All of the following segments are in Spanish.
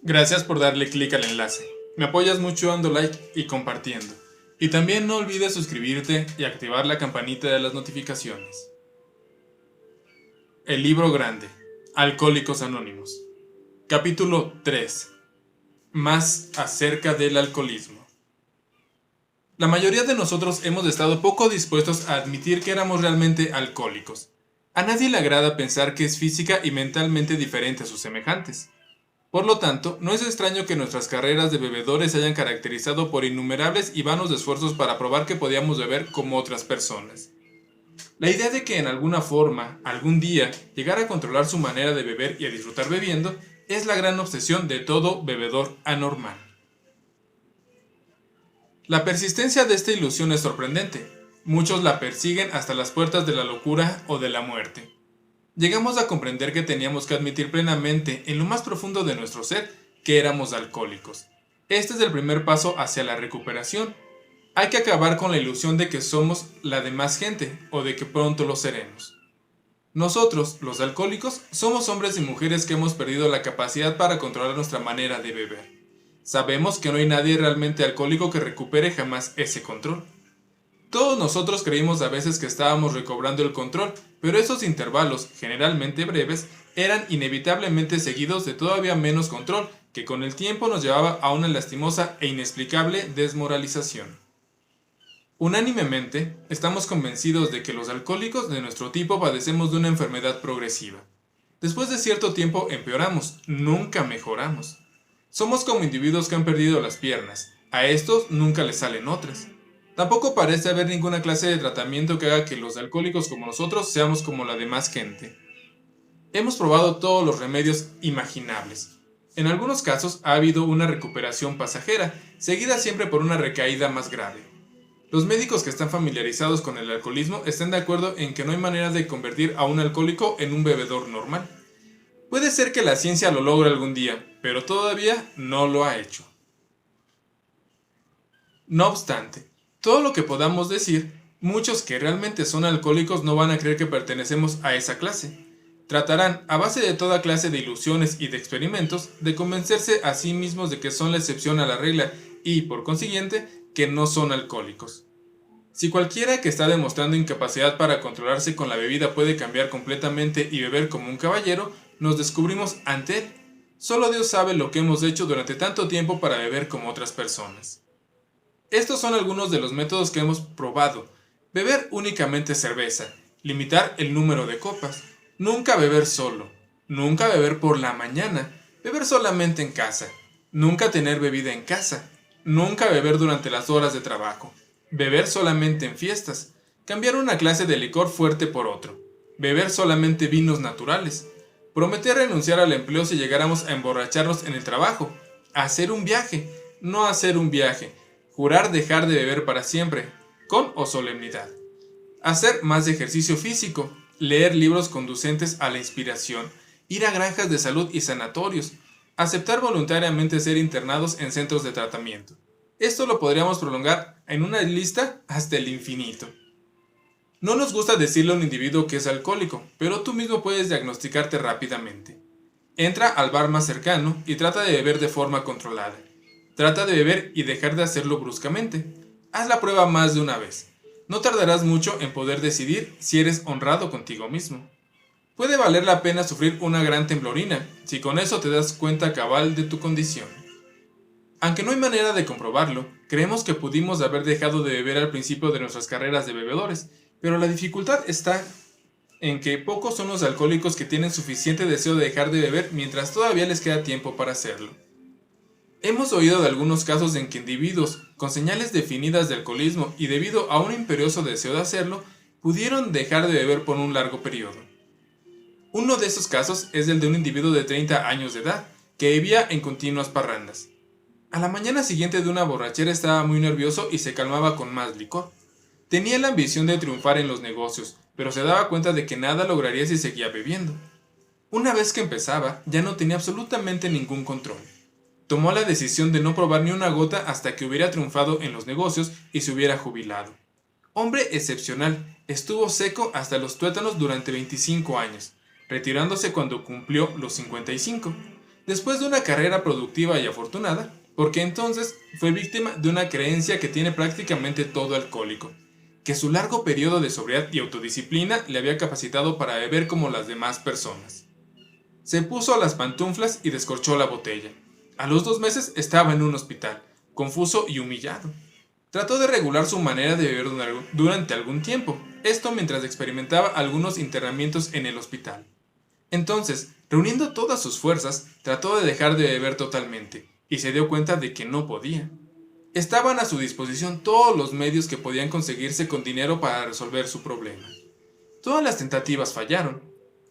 Gracias por darle clic al enlace. Me apoyas mucho dando like y compartiendo. Y también no olvides suscribirte y activar la campanita de las notificaciones. El libro grande. Alcohólicos Anónimos. Capítulo 3. Más acerca del alcoholismo. La mayoría de nosotros hemos estado poco dispuestos a admitir que éramos realmente alcohólicos. A nadie le agrada pensar que es física y mentalmente diferente a sus semejantes. Por lo tanto, no es extraño que nuestras carreras de bebedores se hayan caracterizado por innumerables y vanos esfuerzos para probar que podíamos beber como otras personas. La idea de que en alguna forma, algún día, llegar a controlar su manera de beber y a disfrutar bebiendo es la gran obsesión de todo bebedor anormal. La persistencia de esta ilusión es sorprendente. Muchos la persiguen hasta las puertas de la locura o de la muerte. Llegamos a comprender que teníamos que admitir plenamente, en lo más profundo de nuestro ser, que éramos alcohólicos. Este es el primer paso hacia la recuperación. Hay que acabar con la ilusión de que somos la demás gente, o de que pronto lo seremos. Nosotros, los alcohólicos, somos hombres y mujeres que hemos perdido la capacidad para controlar nuestra manera de beber. Sabemos que no hay nadie realmente alcohólico que recupere jamás ese control. Todos nosotros creímos a veces que estábamos recobrando el control, pero esos intervalos, generalmente breves, eran inevitablemente seguidos de todavía menos control, que con el tiempo nos llevaba a una lastimosa e inexplicable desmoralización. Unánimemente, estamos convencidos de que los alcohólicos de nuestro tipo padecemos de una enfermedad progresiva. Después de cierto tiempo empeoramos, nunca mejoramos. Somos como individuos que han perdido las piernas, a estos nunca les salen otras. Tampoco parece haber ninguna clase de tratamiento que haga que los alcohólicos como nosotros seamos como la demás gente. Hemos probado todos los remedios imaginables. En algunos casos ha habido una recuperación pasajera, seguida siempre por una recaída más grave. Los médicos que están familiarizados con el alcoholismo están de acuerdo en que no hay manera de convertir a un alcohólico en un bebedor normal. Puede ser que la ciencia lo logre algún día, pero todavía no lo ha hecho. No obstante, todo lo que podamos decir, muchos que realmente son alcohólicos no van a creer que pertenecemos a esa clase. Tratarán, a base de toda clase de ilusiones y de experimentos, de convencerse a sí mismos de que son la excepción a la regla y, por consiguiente, que no son alcohólicos. Si cualquiera que está demostrando incapacidad para controlarse con la bebida puede cambiar completamente y beber como un caballero, nos descubrimos ante él. Solo Dios sabe lo que hemos hecho durante tanto tiempo para beber como otras personas. Estos son algunos de los métodos que hemos probado. Beber únicamente cerveza, limitar el número de copas, nunca beber solo, nunca beber por la mañana, beber solamente en casa, nunca tener bebida en casa, nunca beber durante las horas de trabajo, beber solamente en fiestas, cambiar una clase de licor fuerte por otro, beber solamente vinos naturales, prometer renunciar al empleo si llegáramos a emborracharnos en el trabajo, hacer un viaje, no hacer un viaje, jurar dejar de beber para siempre, con o solemnidad. Hacer más ejercicio físico, leer libros conducentes a la inspiración, ir a granjas de salud y sanatorios, aceptar voluntariamente ser internados en centros de tratamiento. Esto lo podríamos prolongar en una lista hasta el infinito. No nos gusta decirle a un individuo que es alcohólico, pero tú mismo puedes diagnosticarte rápidamente. Entra al bar más cercano y trata de beber de forma controlada. Trata de beber y dejar de hacerlo bruscamente. Haz la prueba más de una vez. No tardarás mucho en poder decidir si eres honrado contigo mismo. Puede valer la pena sufrir una gran temblorina, si con eso te das cuenta cabal de tu condición. Aunque no hay manera de comprobarlo, creemos que pudimos haber dejado de beber al principio de nuestras carreras de bebedores, pero la dificultad está en que pocos son los alcohólicos que tienen suficiente deseo de dejar de beber mientras todavía les queda tiempo para hacerlo. Hemos oído de algunos casos en que individuos con señales definidas de alcoholismo y debido a un imperioso deseo de hacerlo, pudieron dejar de beber por un largo periodo. Uno de esos casos es el de un individuo de 30 años de edad, que vivía en continuas parrandas. A la mañana siguiente de una borrachera estaba muy nervioso y se calmaba con más licor. Tenía la ambición de triunfar en los negocios, pero se daba cuenta de que nada lograría si seguía bebiendo. Una vez que empezaba, ya no tenía absolutamente ningún control. Tomó la decisión de no probar ni una gota hasta que hubiera triunfado en los negocios y se hubiera jubilado. Hombre excepcional, estuvo seco hasta los tuétanos durante 25 años, retirándose cuando cumplió los 55. después de una carrera productiva y afortunada, porque entonces fue víctima de una creencia que tiene prácticamente todo alcohólico, que su largo periodo de sobriedad y autodisciplina le había capacitado para beber como las demás personas. Se puso las pantuflas y descorchó la botella. A los 2 meses estaba en un hospital, confuso y humillado. Trató de regular su manera de beber durante algún tiempo, esto mientras experimentaba algunos internamientos en el hospital. Entonces, reuniendo todas sus fuerzas, trató de dejar de beber totalmente, y se dio cuenta de que no podía. Estaban a su disposición todos los medios que podían conseguirse con dinero para resolver su problema. Todas las tentativas fallaron.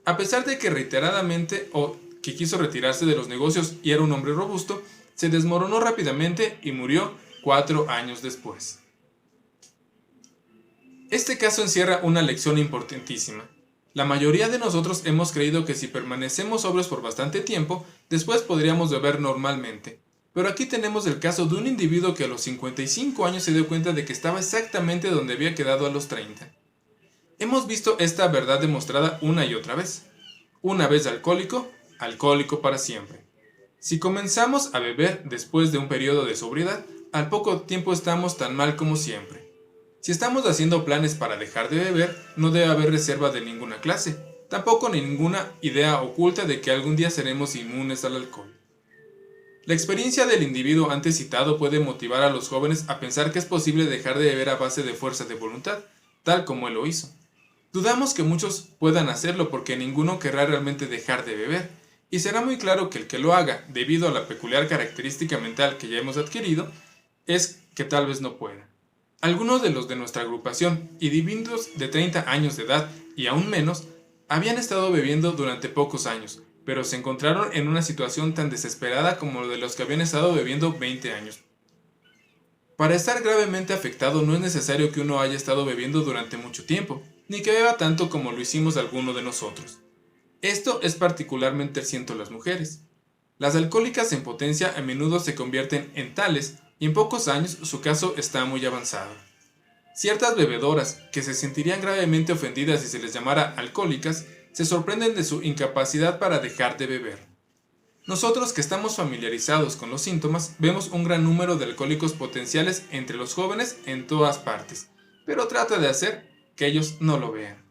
A pesar de que reiteradamente o que quiso retirarse de los negocios y era un hombre robusto, se desmoronó rápidamente y murió 4 años después. Este caso encierra una lección importantísima. La mayoría de nosotros hemos creído que si permanecemos sobrios por bastante tiempo, después podríamos beber normalmente. Pero aquí tenemos el caso de un individuo que a los 55 años se dio cuenta de que estaba exactamente donde había quedado a los 30. Hemos visto esta verdad demostrada una y otra vez. Una vez alcohólico, alcohólico para siempre. Si comenzamos a beber después de un periodo de sobriedad, al poco tiempo estamos tan mal como siempre. Si estamos haciendo planes para dejar de beber, no debe haber reserva de ninguna clase, tampoco ninguna idea oculta de que algún día seremos inmunes al alcohol. La experiencia del individuo antes citado puede motivar a los jóvenes a pensar que es posible dejar de beber a base de fuerza de voluntad, tal como él lo hizo. Dudamos que muchos puedan hacerlo porque ninguno querrá realmente dejar de beber, y será muy claro que el que lo haga, debido a la peculiar característica mental que ya hemos adquirido, es que tal vez no pueda. Algunos de los de nuestra agrupación, individuos de 30 años de edad y aún menos, habían estado bebiendo durante pocos años, pero se encontraron en una situación tan desesperada como la de los que habían estado bebiendo 20 años. Para estar gravemente afectado no es necesario que uno haya estado bebiendo durante mucho tiempo, ni que beba tanto como lo hicimos alguno de nosotros. Esto es particularmente cierto en las mujeres. Las alcohólicas en potencia a menudo se convierten en tales y en pocos años su caso está muy avanzado. Ciertas bebedoras, que se sentirían gravemente ofendidas si se les llamara alcohólicas, se sorprenden de su incapacidad para dejar de beber. Nosotros que estamos familiarizados con los síntomas, vemos un gran número de alcohólicos potenciales entre los jóvenes en todas partes, pero trata de hacer que ellos no lo vean.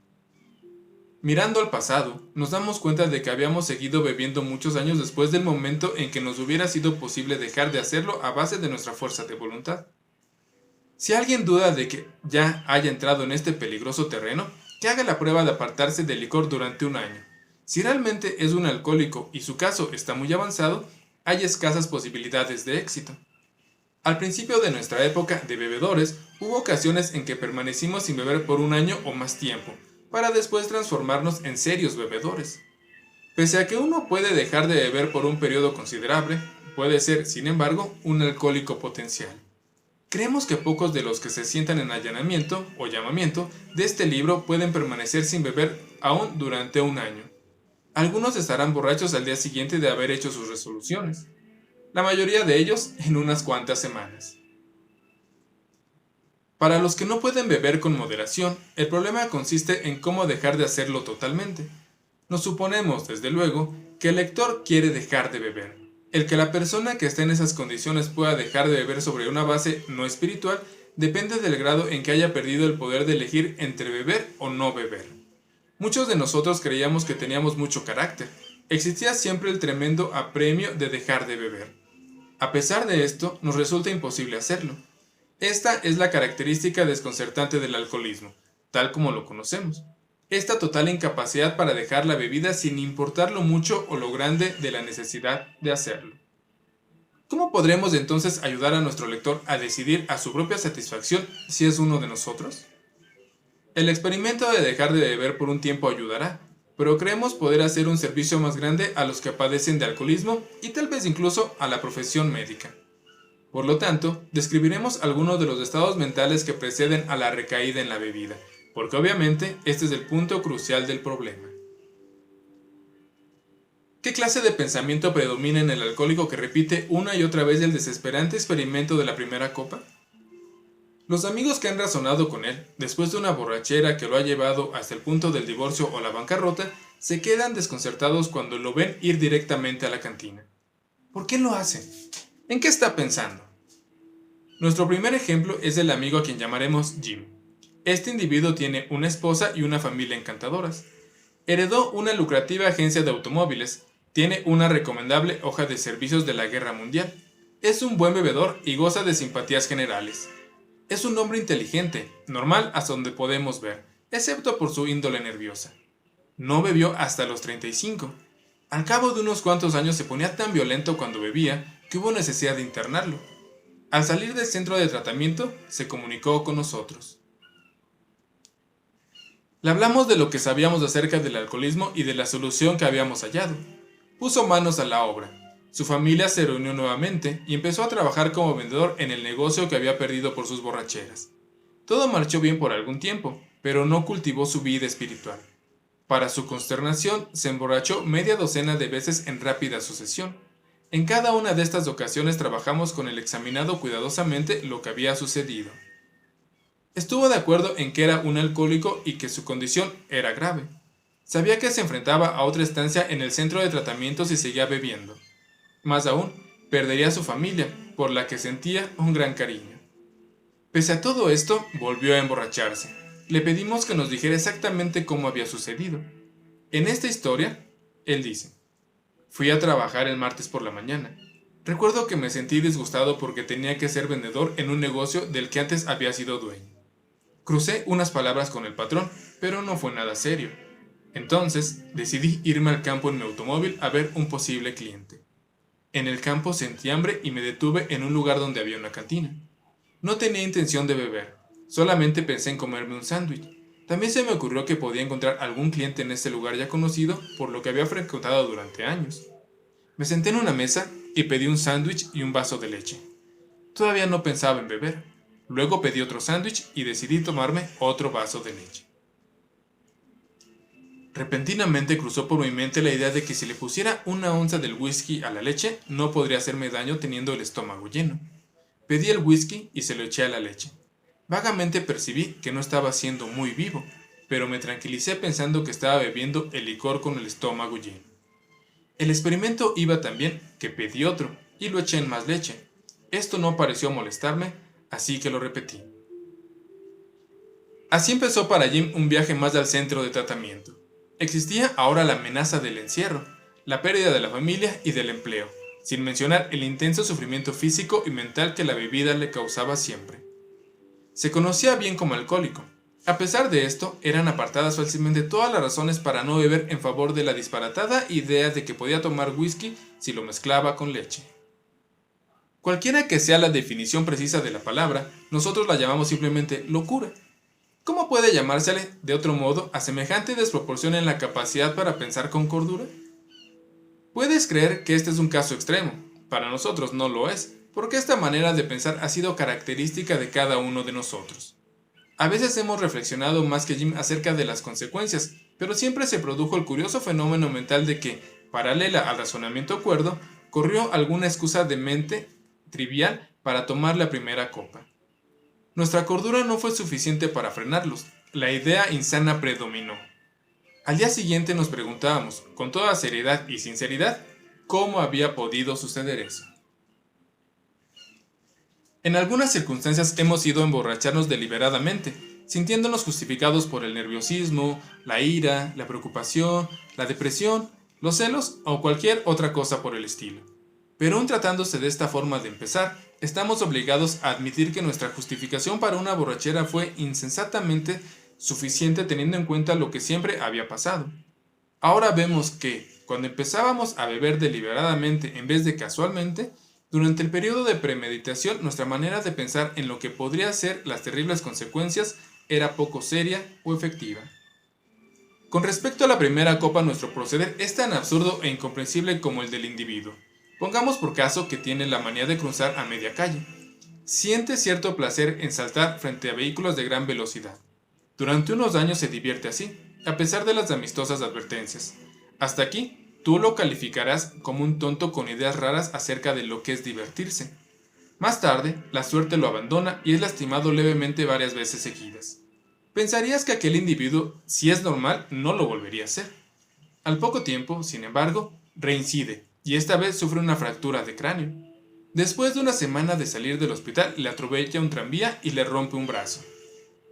Mirando al pasado, nos damos cuenta de que habíamos seguido bebiendo muchos años después del momento en que nos hubiera sido posible dejar de hacerlo a base de nuestra fuerza de voluntad. Si alguien duda de que ya haya entrado en este peligroso terreno, que haga la prueba de apartarse del licor durante un año. Si realmente es un alcohólico y su caso está muy avanzado, hay escasas posibilidades de éxito. Al principio de nuestra época de bebedores, hubo ocasiones en que permanecimos sin beber por un año o más tiempo, para después transformarnos en serios bebedores. Pese a que uno puede dejar de beber por un periodo considerable, puede ser, sin embargo, un alcohólico potencial. Creemos que pocos de los que se sientan en allanamiento o llamamiento de este libro pueden permanecer sin beber aún durante un año. Algunos estarán borrachos al día siguiente de haber hecho sus resoluciones. La mayoría de ellos en unas cuantas semanas. Para los que no pueden beber con moderación, el problema consiste en cómo dejar de hacerlo totalmente. Nos suponemos, desde luego, que el lector quiere dejar de beber. El que la persona que está en esas condiciones pueda dejar de beber sobre una base no espiritual depende del grado en que haya perdido el poder de elegir entre beber o no beber. Muchos de nosotros creíamos que teníamos mucho carácter. Existía siempre el tremendo apremio de dejar de beber. A pesar de esto, nos resulta imposible hacerlo. Esta es la característica desconcertante del alcoholismo, tal como lo conocemos. Esta total incapacidad para dejar la bebida sin importar lo mucho o lo grande de la necesidad de hacerlo. ¿Cómo podremos entonces ayudar a nuestro lector a decidir a su propia satisfacción si es uno de nosotros? El experimento de dejar de beber por un tiempo ayudará, pero creemos poder hacer un servicio más grande a los que padecen de alcoholismo y tal vez incluso a la profesión médica. Por lo tanto, describiremos algunos de los estados mentales que preceden a la recaída en la bebida, porque obviamente este es el punto crucial del problema. ¿Qué clase de pensamiento predomina en el alcohólico que repite una y otra vez el desesperante experimento de la primera copa? Los amigos que han razonado con él, después de una borrachera que lo ha llevado hasta el punto del divorcio o la bancarrota, se quedan desconcertados cuando lo ven ir directamente a la cantina. ¿Por qué lo hace? ¿En qué está pensando? Nuestro primer ejemplo es del amigo a quien llamaremos Jim. Este individuo tiene una esposa y una familia encantadoras. Heredó una lucrativa agencia de automóviles, tiene una recomendable hoja de servicios de la Guerra Mundial, es un buen bebedor y goza de simpatías generales. Es un hombre inteligente, normal hasta donde podemos ver, excepto por su índole nerviosa. No bebió hasta los 35. Al cabo de unos cuantos años se ponía tan violento cuando bebía que hubo necesidad de internarlo. Al salir del centro de tratamiento, se comunicó con nosotros. Le hablamos de lo que sabíamos acerca del alcoholismo y de la solución que habíamos hallado. Puso manos a la obra. Su familia se reunió nuevamente y empezó a trabajar como vendedor en el negocio que había perdido por sus borracheras. Todo marchó bien por algún tiempo, pero no cultivó su vida espiritual. Para su consternación, se emborrachó media docena de veces en rápida sucesión. En cada una de estas ocasiones trabajamos con el examinado cuidadosamente lo que había sucedido. Estuvo de acuerdo en que era un alcohólico y que su condición era grave. Sabía que se enfrentaba a otra estancia en el centro de tratamiento si seguía bebiendo. Más aún, perdería a su familia, por la que sentía un gran cariño. Pese a todo esto, volvió a emborracharse. Le pedimos que nos dijera exactamente cómo había sucedido. En esta historia, él dice: fui a trabajar el martes por la mañana. Recuerdo que me sentí disgustado porque tenía que ser vendedor en un negocio del que antes había sido dueño. Crucé unas palabras con el patrón, pero no fue nada serio. Entonces, decidí irme al campo en mi automóvil a ver un posible cliente. En el campo sentí hambre y me detuve en un lugar donde había una cantina. No tenía intención de beber, solamente pensé en comerme un sándwich. También se me ocurrió que podía encontrar algún cliente en este lugar ya conocido por lo que había frecuentado durante años. Me senté en una mesa y pedí un sándwich y un vaso de leche. Todavía no pensaba en beber. Luego pedí otro sándwich y decidí tomarme otro vaso de leche. Repentinamente cruzó por mi mente la idea de que si le pusiera una onza del whisky a la leche, no podría hacerme daño teniendo el estómago lleno. Pedí el whisky y se lo eché a la leche. Vagamente percibí que no estaba siendo muy vivo, pero me tranquilicé pensando que estaba bebiendo el licor con el estómago lleno. El experimento iba tan bien que pedí otro y lo eché en más leche. Esto no pareció molestarme, así que lo repetí. Así empezó para Jim un viaje más al centro de tratamiento. Existía ahora la amenaza del encierro, la pérdida de la familia y del empleo, sin mencionar el intenso sufrimiento físico y mental que la bebida le causaba siempre. Se conocía bien como alcohólico. A pesar de esto, eran apartadas fácilmente todas las razones para no beber en favor de la disparatada idea de que podía tomar whisky si lo mezclaba con leche. Cualquiera que sea la definición precisa de la palabra, nosotros la llamamos simplemente locura. ¿Cómo puede llamársele, de otro modo, a semejante desproporción en la capacidad para pensar con cordura? Puedes creer que este es un caso extremo. Para nosotros no lo es, porque esta manera de pensar ha sido característica de cada uno de nosotros. A veces hemos reflexionado más que Jim acerca de las consecuencias, pero siempre se produjo el curioso fenómeno mental de que, paralela al razonamiento cuerdo, corrió alguna excusa de mente trivial para tomar la primera copa. Nuestra cordura no fue suficiente para frenarlos, la idea insana predominó. Al día siguiente nos preguntábamos, con toda seriedad y sinceridad, cómo había podido suceder eso. En algunas circunstancias hemos ido a emborracharnos deliberadamente, sintiéndonos justificados por el nerviosismo, la ira, la preocupación, la depresión, los celos o cualquier otra cosa por el estilo. Pero aun tratándose de esta forma de empezar, estamos obligados a admitir que nuestra justificación para una borrachera fue insensatamente suficiente teniendo en cuenta lo que siempre había pasado. Ahora vemos que, cuando empezábamos a beber deliberadamente en vez de casualmente, durante el periodo de premeditación nuestra manera de pensar en lo que podría ser las terribles consecuencias era poco seria o efectiva. Con respecto a la primera copa, nuestro proceder es tan absurdo e incomprensible como el del individuo. Pongamos por caso que tiene la manía de cruzar a media calle. Siente cierto placer en saltar frente a vehículos de gran velocidad. Durante unos años se divierte así, a pesar de las amistosas advertencias. Hasta aquí, tú lo calificarás como un tonto con ideas raras acerca de lo que es divertirse. Más tarde, la suerte lo abandona y es lastimado levemente varias veces seguidas. Pensarías que aquel individuo, si es normal, no lo volvería a hacer. Al poco tiempo, sin embargo, reincide, y esta vez sufre una fractura de cráneo. Después de una semana de salir del hospital, le atropella un tranvía y le rompe un brazo.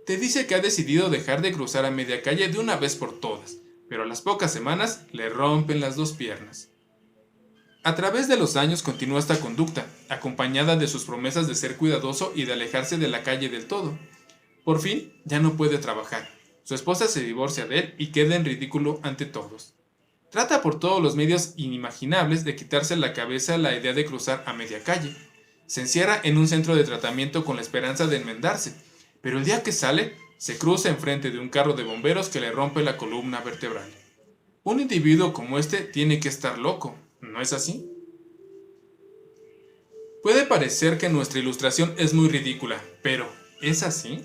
Te dice que ha decidido dejar de cruzar a media calle de una vez por todas, pero a las pocas semanas le rompen las dos piernas. A través de los años continúa esta conducta, acompañada de sus promesas de ser cuidadoso y de alejarse de la calle del todo. Por fin, ya no puede trabajar. Su esposa se divorcia de él y queda en ridículo ante todos. Trata por todos los medios inimaginables de quitarse la cabeza la idea de cruzar a media calle. Se encierra en un centro de tratamiento con la esperanza de enmendarse, pero el día que sale, se cruza enfrente de un carro de bomberos que le rompe la columna vertebral. Un individuo como este tiene que estar loco, ¿no es así? Puede parecer que nuestra ilustración es muy ridícula, pero ¿es así?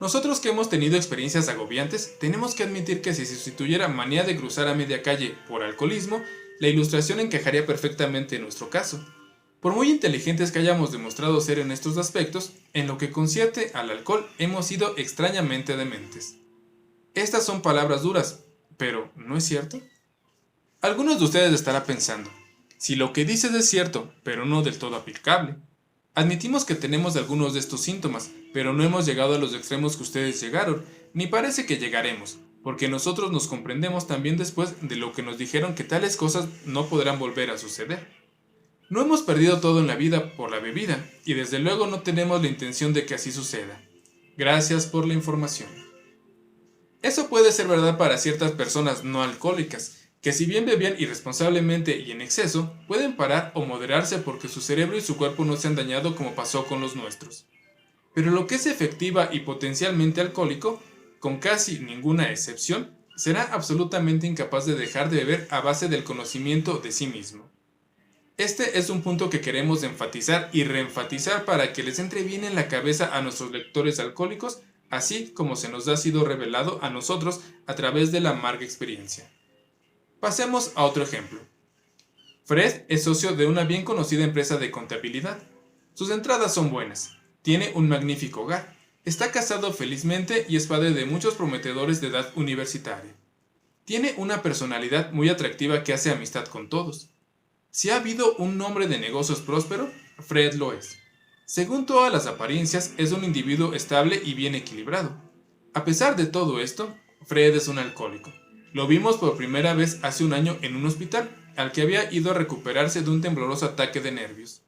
Nosotros que hemos tenido experiencias agobiantes, tenemos que admitir que si se sustituyera manía de cruzar a media calle por alcoholismo, la ilustración encajaría perfectamente en nuestro caso. Por muy inteligentes que hayamos demostrado ser en estos aspectos, en lo que concierne al alcohol hemos sido extrañamente dementes. Estas son palabras duras, pero ¿no es cierto? Algunos de ustedes estarán pensando, si lo que dices es cierto, pero no del todo aplicable. Admitimos que tenemos algunos de estos síntomas, pero no hemos llegado a los extremos que ustedes llegaron, ni parece que llegaremos, porque nosotros nos comprendemos también después de lo que nos dijeron que tales cosas no podrán volver a suceder. No hemos perdido todo en la vida por la bebida, y desde luego no tenemos la intención de que así suceda. Gracias por la información. Eso puede ser verdad para ciertas personas no alcohólicas, que si bien bebían irresponsablemente y en exceso, pueden parar o moderarse porque su cerebro y su cuerpo no se han dañado como pasó con los nuestros. Pero lo que es efectiva y potencialmente alcohólico, con casi ninguna excepción, será absolutamente incapaz de dejar de beber a base del conocimiento de sí mismo. Este es un punto que queremos enfatizar y reenfatizar para que les entre bien en la cabeza a nuestros lectores alcohólicos, así como se nos ha sido revelado a nosotros a través de la amarga experiencia. Pasemos a otro ejemplo. Fred es socio de una bien conocida empresa de contabilidad. Sus entradas son buenas, tiene un magnífico hogar, está casado felizmente y es padre de muchos prometedores de edad universitaria. Tiene una personalidad muy atractiva que hace amistad con todos. Si ha habido un hombre de negocios próspero, Fred lo es. Según todas las apariencias, es un individuo estable y bien equilibrado. A pesar de todo esto, Fred es un alcohólico. Lo vimos por primera vez hace un año en un hospital, al que había ido a recuperarse de un tembloroso ataque de nervios.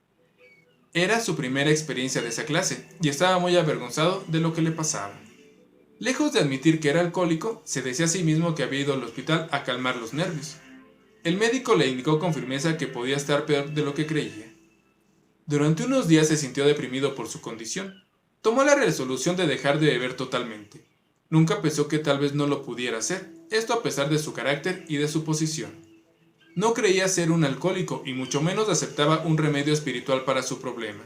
Era su primera experiencia de esa clase, y estaba muy avergonzado de lo que le pasaba. Lejos de admitir que era alcohólico, se decía a sí mismo que había ido al hospital a calmar los nervios. El médico le indicó con firmeza que podía estar peor de lo que creía. Durante unos días se sintió deprimido por su condición. Tomó la resolución de dejar de beber totalmente. Nunca pensó que tal vez no lo pudiera hacer, esto a pesar de su carácter y de su posición. No creía ser un alcohólico y mucho menos aceptaba un remedio espiritual para su problema.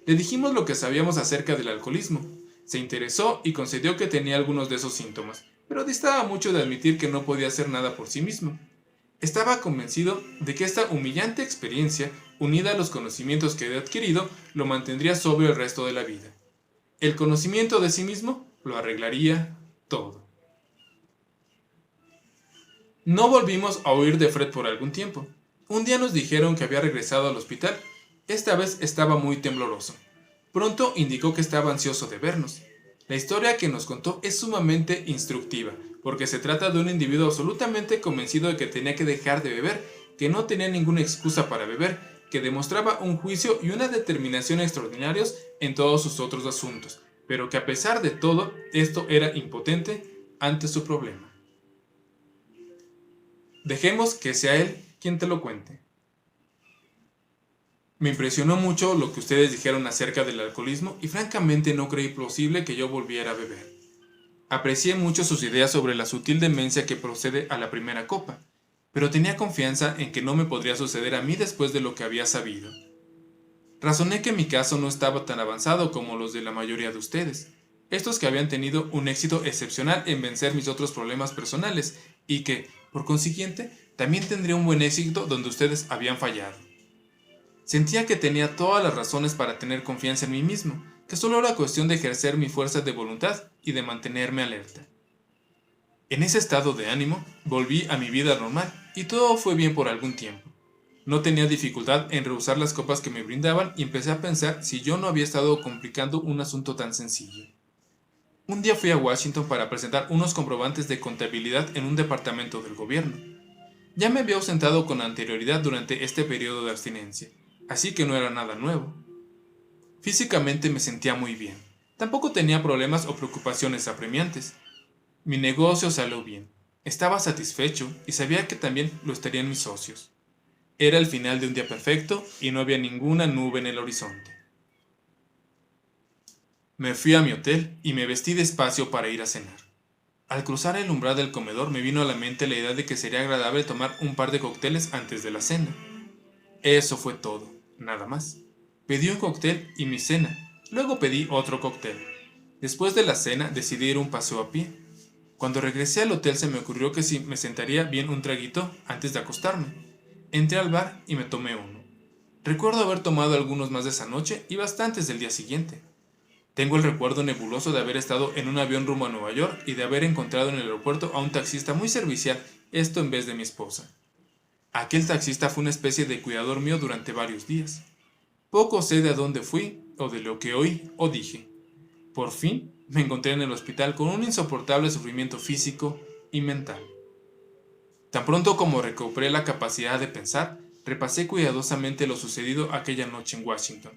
Le dijimos lo que sabíamos acerca del alcoholismo. Se interesó y concedió que tenía algunos de esos síntomas, pero distaba mucho de admitir que no podía hacer nada por sí mismo. Estaba convencido de que esta humillante experiencia, unida a los conocimientos que había adquirido, lo mantendría sobrio el resto de la vida. El conocimiento de sí mismo lo arreglaría todo. No volvimos a oír de Fred por algún tiempo. Un día nos dijeron que había regresado al hospital. Esta vez estaba muy tembloroso. Pronto indicó que estaba ansioso de vernos. La historia que nos contó es sumamente instructiva, porque se trata de un individuo absolutamente convencido de que tenía que dejar de beber, que no tenía ninguna excusa para beber, que demostraba un juicio y una determinación extraordinarios en todos sus otros asuntos, pero que a pesar de todo, esto era impotente ante su problema. Dejemos que sea él quien te lo cuente. Me impresionó mucho lo que ustedes dijeron acerca del alcoholismo y francamente no creí posible que yo volviera a beber. Aprecié mucho sus ideas sobre la sutil demencia que procede a la primera copa, pero tenía confianza en que no me podría suceder a mí después de lo que había sabido. Razoné que mi caso no estaba tan avanzado como los de la mayoría de ustedes, estos que habían tenido un éxito excepcional en vencer mis otros problemas personales y que, por consiguiente, también tendría un buen éxito donde ustedes habían fallado. Sentía que tenía todas las razones para tener confianza en mí mismo, que solo era cuestión de ejercer mi fuerza de voluntad y de mantenerme alerta. En ese estado de ánimo, volví a mi vida normal y todo fue bien por algún tiempo. No tenía dificultad en rehusar las copas que me brindaban y empecé a pensar si yo no había estado complicando un asunto tan sencillo. Un día fui a Washington para presentar unos comprobantes de contabilidad en un departamento del gobierno. Ya me había ausentado con anterioridad durante este periodo de abstinencia, así que no era nada nuevo. Físicamente me sentía muy bien. Tampoco tenía problemas o preocupaciones apremiantes. Mi negocio salió bien. Estaba satisfecho y sabía que también lo estarían mis socios. Era el final de un día perfecto y no había ninguna nube en el horizonte. Me fui a mi hotel y me vestí despacio para ir a cenar. Al cruzar el umbral del comedor me vino a la mente la idea de que sería agradable tomar un par de cócteles antes de la cena. Eso fue todo, nada más. Pedí un cóctel y mi cena, luego pedí otro cóctel. Después de la cena decidí ir un paseo a pie. Cuando regresé al hotel se me ocurrió que si me sentaría bien un traguito antes de acostarme. Entré al bar y me tomé uno. Recuerdo haber tomado algunos más de esa noche y bastantes del día siguiente. Tengo el recuerdo nebuloso de haber estado en un avión rumbo a Nueva York y de haber encontrado en el aeropuerto a un taxista muy servicial, esto en vez de mi esposa. Aquel taxista fue una especie de cuidador mío durante varios días. Poco sé de a dónde fui, o de lo que oí o dije. Por fin me encontré en el hospital con un insoportable sufrimiento físico y mental. Tan pronto como recobré la capacidad de pensar, repasé cuidadosamente lo sucedido aquella noche en Washington.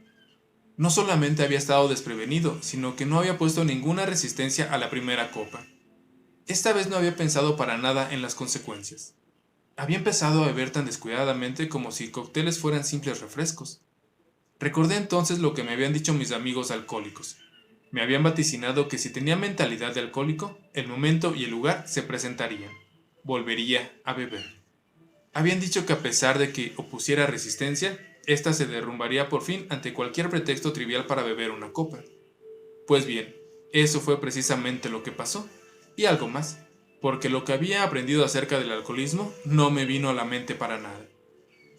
No solamente había estado desprevenido, sino que no había puesto ninguna resistencia a la primera copa. Esta vez no había pensado para nada en las consecuencias. Había empezado a beber tan descuidadamente como si cócteles fueran simples refrescos. Recordé entonces lo que me habían dicho mis amigos alcohólicos. Me habían vaticinado que si tenía mentalidad de alcohólico, el momento y el lugar se presentarían. Volvería a beber. Habían dicho que a pesar de que opusiera resistencia, ésta se derrumbaría por fin ante cualquier pretexto trivial para beber una copa. Pues bien, eso fue precisamente lo que pasó, y algo más, porque lo que había aprendido acerca del alcoholismo no me vino a la mente para nada.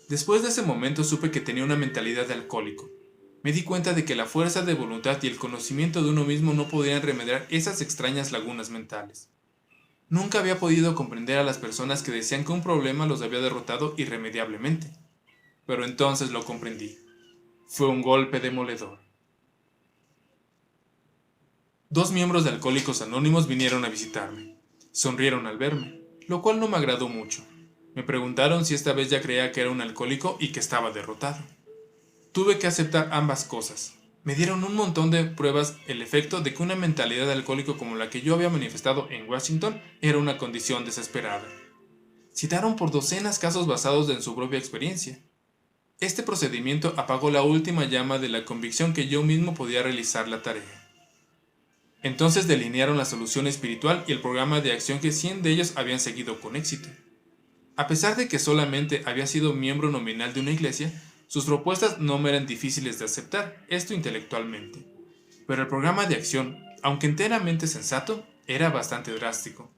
Después de ese momento supe que tenía una mentalidad de alcohólico. Me di cuenta de que la fuerza de voluntad y el conocimiento de uno mismo no podían remediar esas extrañas lagunas mentales. Nunca había podido comprender a las personas que decían que un problema los había derrotado irremediablemente. Pero entonces lo comprendí. Fue un golpe demoledor. 2 miembros de Alcohólicos Anónimos vinieron a visitarme. Sonrieron al verme, lo cual no me agradó mucho. Me preguntaron si esta vez ya creía que era un alcohólico y que estaba derrotado. Tuve que aceptar ambas cosas. Me dieron un montón de pruebas el efecto de que una mentalidad de alcohólico como la que yo había manifestado en Washington era una condición desesperada. Citaron por docenas casos basados en su propia experiencia. Este procedimiento apagó la última llama de la convicción que yo mismo podía realizar la tarea. Entonces delinearon la solución espiritual y el programa de acción que 100 de ellos habían seguido con éxito. A pesar de que solamente había sido miembro nominal de una iglesia, sus propuestas no me eran difíciles de aceptar, esto intelectualmente. Pero el programa de acción, aunque enteramente sensato, era bastante drástico.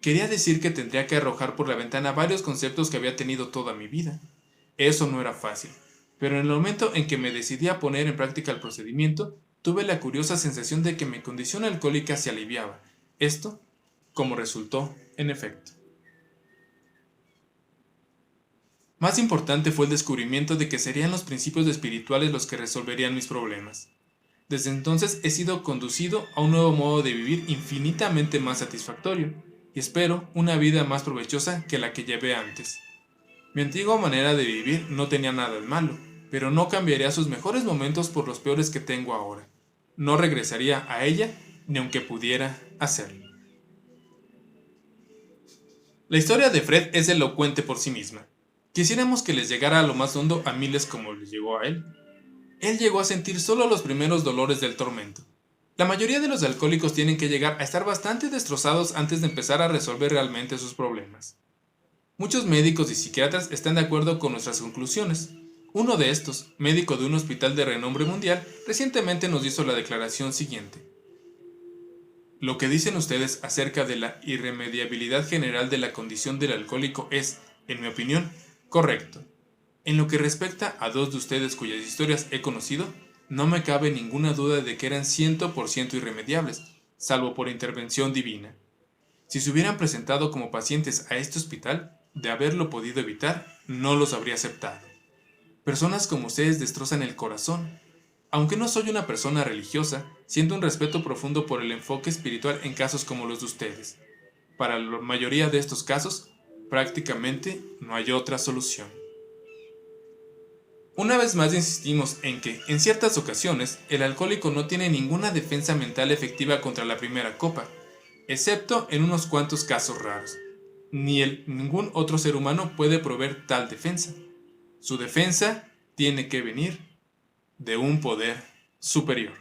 Quería decir que tendría que arrojar por la ventana varios conceptos que había tenido toda mi vida. Eso no era fácil, pero en el momento en que me decidí a poner en práctica el procedimiento, tuve la curiosa sensación de que mi condición alcohólica se aliviaba. Esto, como resultó, en efecto. Más importante fue el descubrimiento de que serían los principios espirituales los que resolverían mis problemas. Desde entonces he sido conducido a un nuevo modo de vivir infinitamente más satisfactorio, y espero una vida más provechosa que la que llevé antes. Mi antigua manera de vivir no tenía nada de malo, pero no cambiaría sus mejores momentos por los peores que tengo ahora. No regresaría a ella ni aunque pudiera hacerlo. La historia de Fred es elocuente por sí misma. Quisiéramos que les llegara a lo más hondo a miles como les llegó a él. Él llegó a sentir solo los primeros dolores del tormento. La mayoría de los alcohólicos tienen que llegar a estar bastante destrozados antes de empezar a resolver realmente sus problemas. Muchos médicos y psiquiatras están de acuerdo con nuestras conclusiones. Uno de estos, médico de un hospital de renombre mundial, recientemente nos hizo la declaración siguiente. Lo que dicen ustedes acerca de la irremediabilidad general de la condición del alcohólico es, en mi opinión, correcto. En lo que respecta a 2 de ustedes cuyas historias he conocido, no me cabe ninguna duda de que eran 100% irremediables, salvo por intervención divina. Si se hubieran presentado como pacientes a este hospital, de haberlo podido evitar, no los habría aceptado. Personas como ustedes destrozan el corazón. Aunque no soy una persona religiosa, siento un respeto profundo por el enfoque espiritual en casos como los de ustedes. Para la mayoría de estos casos, prácticamente no hay otra solución. Una vez más insistimos en que, en ciertas ocasiones, el alcohólico no tiene ninguna defensa mental efectiva contra la primera copa, excepto en unos cuantos casos raros. Ni él, ningún otro ser humano puede proveer tal defensa. Su defensa tiene que venir de un poder superior.